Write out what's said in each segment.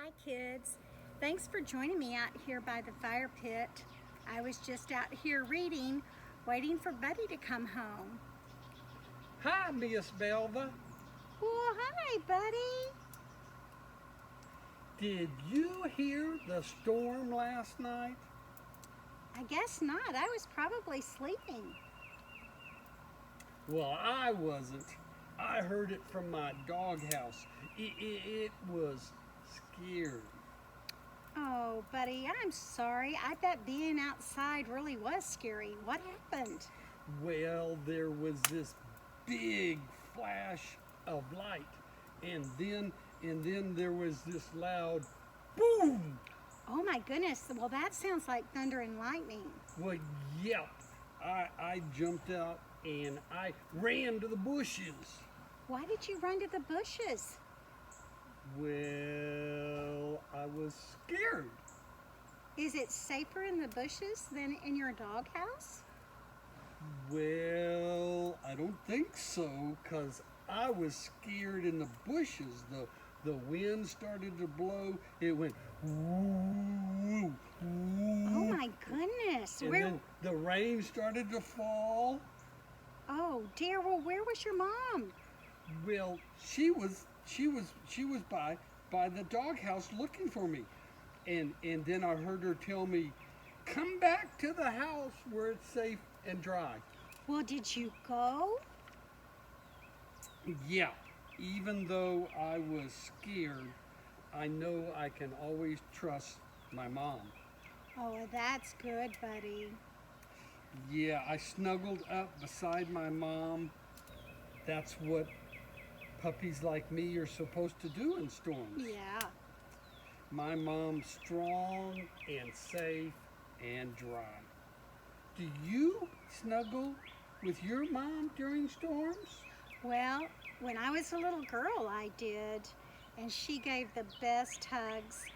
Hi kids, thanks for joining me out here by the fire pit. I was just out here reading, waiting for Buddy to come home. Hi, Miss Belva. Well, hi Buddy. Did you hear the storm last night? I guess not, I was probably sleeping. Well, I wasn't. I heard it from my doghouse. It was scary. Oh Buddy, I'm sorry. I bet being outside really was scary. What happened? Well, there was this big flash of light, and then there was this loud boom. Oh my goodness, well that sounds like thunder and lightning. Well, yep. I jumped out and I ran to the bushes. Why did you run to the bushes? Well, I was scared. Is it safer in the bushes than in your doghouse? Well, I don't think so, 'cause I was scared in the bushes. The wind started to blow. It went woo, Oh woo. my goodness. And then the rain started to fall. Oh dear, well where was your mom? Well, she was by the doghouse looking for me. And then I heard her tell me, "Come back to the house where it's safe and dry." Well, did you go? Yeah, even though I was scared, I know I can always trust my mom. Oh, that's good, buddy. Yeah, I snuggled up beside my mom. That's what puppies like me are supposed to do in storms. Yeah. My mom's strong and safe and dry. Do you snuggle with your mom during storms? Well, when I was a little girl, I did. And she gave the best hugs.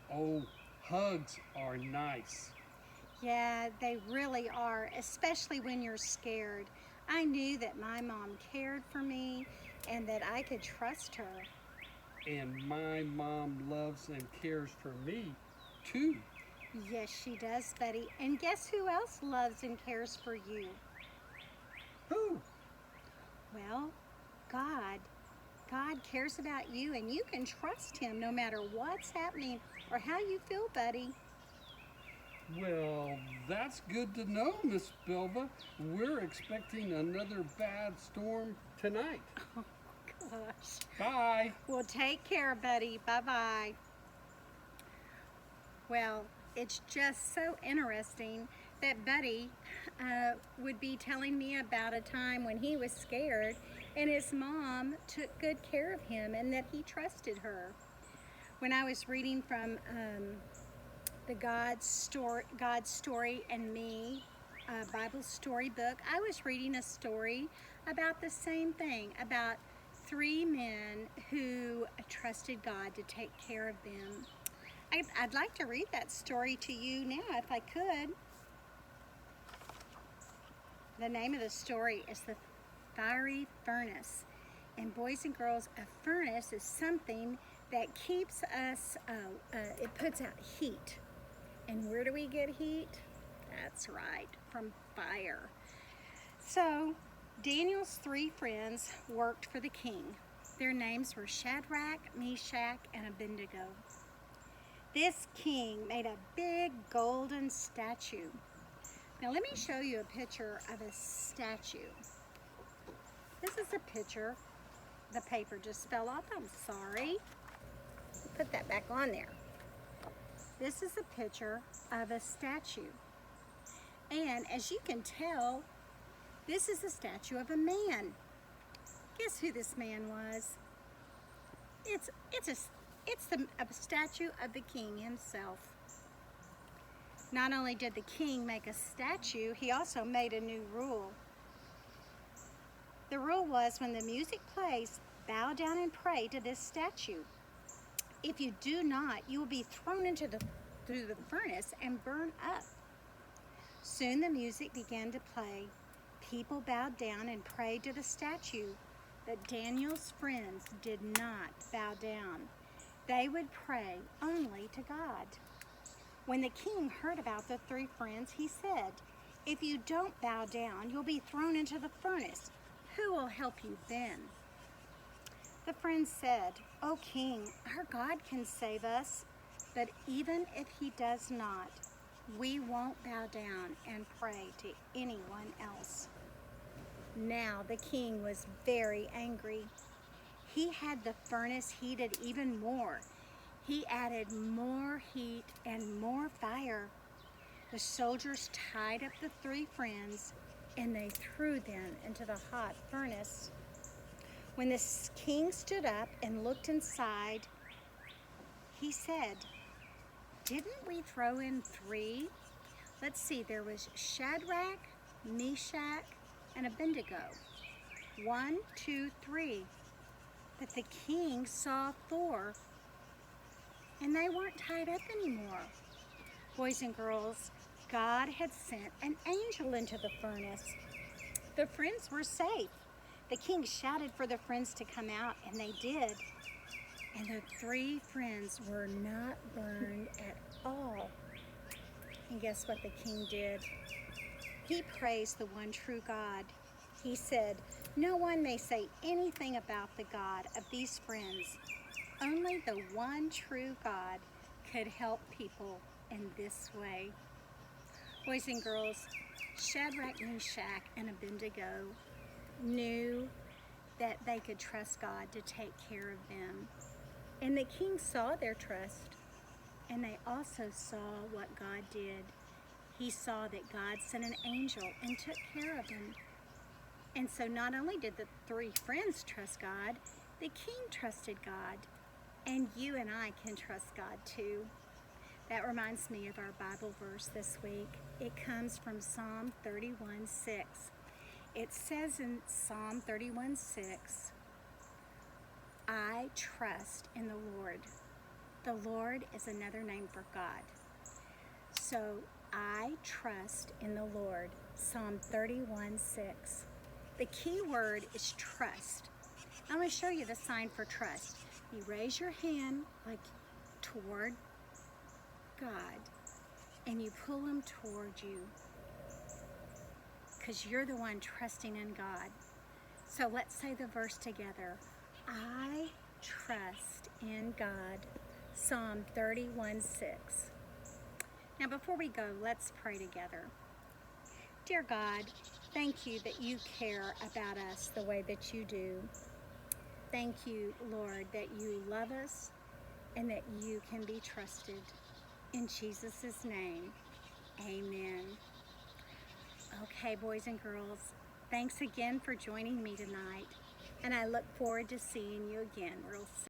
Oh, hugs are nice. Yeah, they really are, especially when you're scared. I knew that my mom cared for me and that I could trust her. And my mom loves and cares for me too. Yes, she does, Buddy. And guess who else loves and cares for you? Who? Well, God. God cares about you and you can trust him no matter what's happening or how you feel, Buddy. Well, that's good to know, Miss Belva. We're expecting another bad storm tonight. Oh, gosh. Bye. Well, take care, Buddy. Bye-bye. Well, it's just so interesting that Buddy would be telling me about a time when he was scared and his mom took good care of him and that he trusted her. When I was reading from the God's Story and Me Bible story book, I was reading a story about the same thing, about three men who trusted God to take care of them. I'd like to read that story to you now if I could. The name of the story is The Fiery Furnace. And boys and girls, a furnace is something that keeps us, it puts out heat. And where do we get heat? That's right, from fire. So, Daniel's three friends worked for the king. Their names were Shadrach, Meshach, and Abednego. This king made a big golden statue. Now let me show you a picture of a statue. This is a picture. The paper just fell off, I'm sorry. Put that back on there. This is a picture of a statue. And as you can tell, this is a statue of a man. Guess who this man was? It's a statue of the king himself. Not only did the king make a statue, he also made a new rule. The rule was when the music plays, bow down and pray to this statue. If you do not, you will be thrown through the furnace and burn up. Soon the music began to play. People bowed down and prayed to the statue, but Daniel's friends did not bow down. They would pray only to God. When the king heard about the three friends, he said, "If you don't bow down, you'll be thrown into the furnace. Who will help you then?" The friends said, "O king, our God can save us, but even if he does not, we won't bow down and pray to anyone else." Now the king was very angry. He had the furnace heated even more. He added more heat and more fire. The soldiers tied up the three friends and they threw them into the hot furnace. When the king stood up and looked inside, he said, "Didn't we throw in three? Let's see, there was Shadrach, Meshach, and Abednego. 1, 2, 3. But the king saw 4, and they weren't tied up anymore. Boys and girls, God had sent an angel into the furnace. The friends were safe. The king shouted for the friends to come out, and they did. And the three friends were not burned at all. And guess what the king did? He praised the one true God. He said, "No one may say anything about the God of these friends. Only the one true God could help people in this way." Boys and girls, Shadrach, Meshach, and Abednego knew that they could trust God to take care of them. And the king saw their trust, and they also saw what God did. He saw that God sent an angel and took care of them. And so not only did the three friends trust God, the king trusted God. And you and I can trust God too. That reminds me of our Bible verse this week. It comes from Psalm 31:6. It says in Psalm 31:6, "I trust in the Lord." The Lord is another name for God. So I trust in the Lord. Psalm 31:6. The key word is trust. I'm going to show you the sign for trust. You raise your hand like toward God, and you pull them toward you because you're the one trusting in God. So let's say the verse together. I trust in God. Psalm 31:6. Now before we go, let's pray together. Dear God, thank you that you care about us the way that you do. Thank you, Lord, that you love us and that you can be trusted. In Jesus' name, amen. Okay, boys and girls, thanks again for joining me tonight, and I look forward to seeing you again real soon.